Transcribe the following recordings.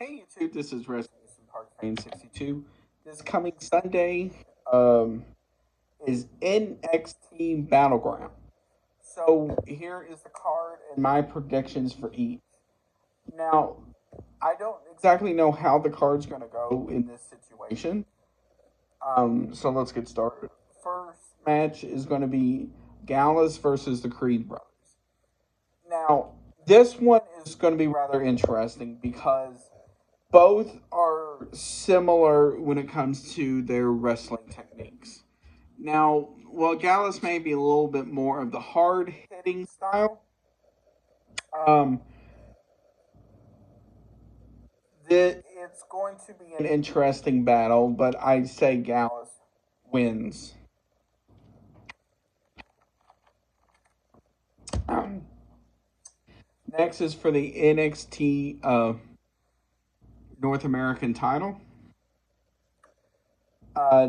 Hey YouTube, this is Resident Park Fan 62. This coming Sunday um, is NXT Battleground. So here is the card and my predictions for each. Now, I don't exactly know how the card's going to go in this situation. So let's get started. First match is going to be Gallus versus the Creed Brothers. Now, this one is going to be rather interesting because both are similar when it comes to their wrestling techniques. Now, while Gallus may be a little bit more of the hard hitting style, um, it's going to be an interesting battle, but I'd say Gallus wins. Um, Next is for the NXT North American title.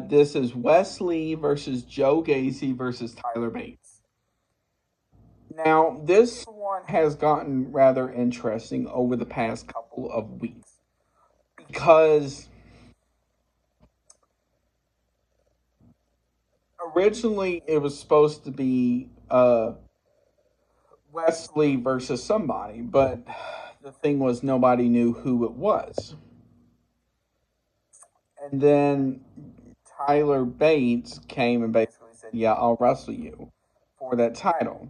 This is Wesley versus Joe Gacy versus Tyler Bates. Now, this one has gotten rather interesting over the past couple of weeks because originally it was supposed to be Wesley versus somebody, but the thing was nobody knew who it was. And then Tyler Bates came and basically said, "Yeah, I'll wrestle you for that title."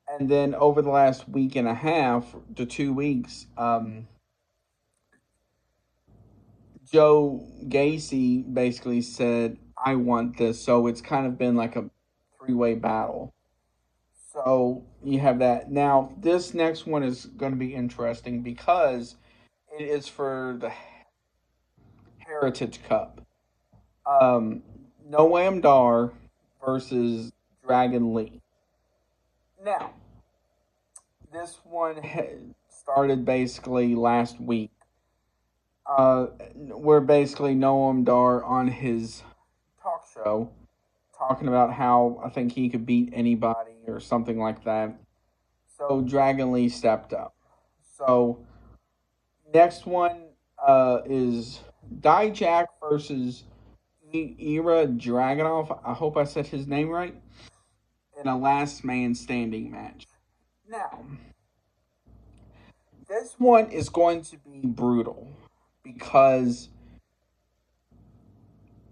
And then over the last week and a half to 2 weeks, Joe Gacy basically said, "I want this." So it's kind of been like a three-way battle. So you have that. Now, this next one is going to be interesting because it is for the Heritage Cup. Um, Noam Dar versus Dragon Lee. Now, this one started basically last week. Where basically Noam Dar on his talk show talking about how I think he could beat anybody or something like that. So Dragon Lee stepped up. So next one is Dijak versus Ira Dragunov. I hope I said his name right. In a last man standing match. Now, this one is going to be brutal because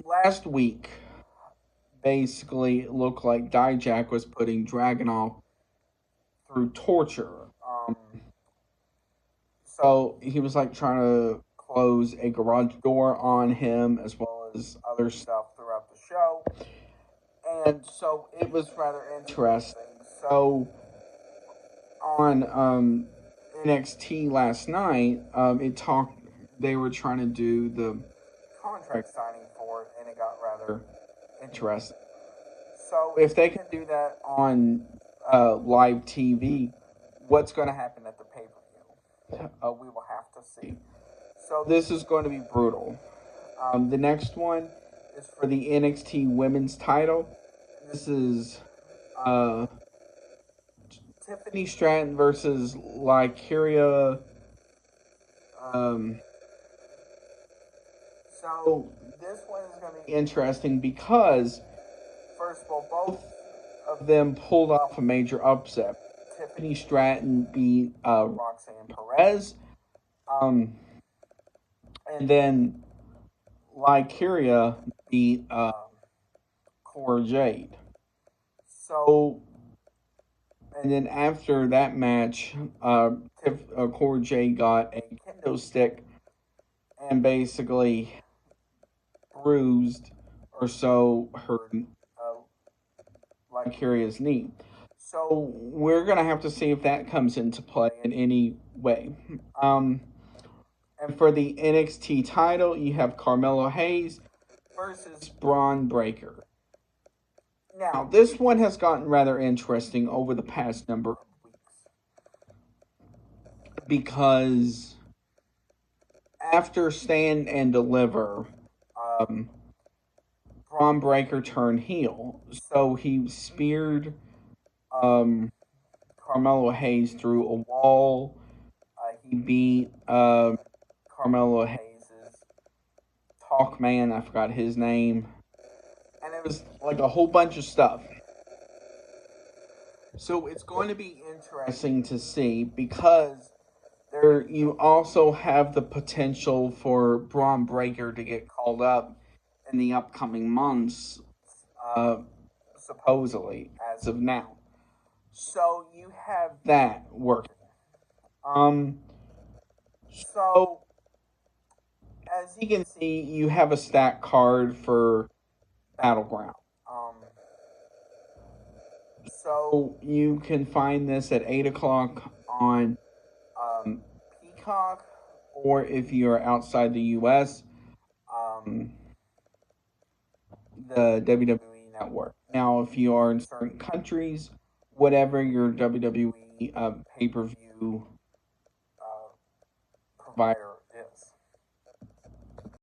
last week basically it looked like Dijak was putting Dragunov through torture. So he was like trying to close a garage door on him as well as other stuff throughout the show. And so it was rather interesting. So on NXT last night, it talked. They were trying to do the contract signing for it, and it got rather interesting. So if they can do that on live TV, what's going to happen at the pay per view? We will have to see. So this is going to be brutal. The next one is for the NXT Women's Title. This is uh, Tiffany Stratton versus Lycaria. Um, so this one is going to be interesting because, first of all, both of them pulled off a major upset. Tiffany Stratton beat Roxanne Perez. Um, and then Lycaria beat Cora Jade. So, and then after that match, Cora Jade got a kendo stick and basically bruised or so her Lycaria's knee. So we're gonna have to see if that comes into play in any way. And for the NXT title, you have Carmelo Hayes versus Braun Breaker. Now, this one has gotten rather interesting over the past number of weeks because after Stand and Deliver, um, Braun Breaker turned heel. So he speared Carmelo Hayes through a wall. He beat Carmelo Hayes' Talk Man, I forgot his name. And it was like a whole bunch of stuff. So it's going to be interesting to see because there you also have the potential for Braun Breaker to get called up in the upcoming months, uh, supposedly, as of now. So you have that working. Um, so as you can see, you have a stat card for Battleground. So you can find this at 8 o'clock on um, Peacock, or if you're outside the U.S., um, the WWE Network. Now, if you are in certain countries, whatever your WWE pay per view provider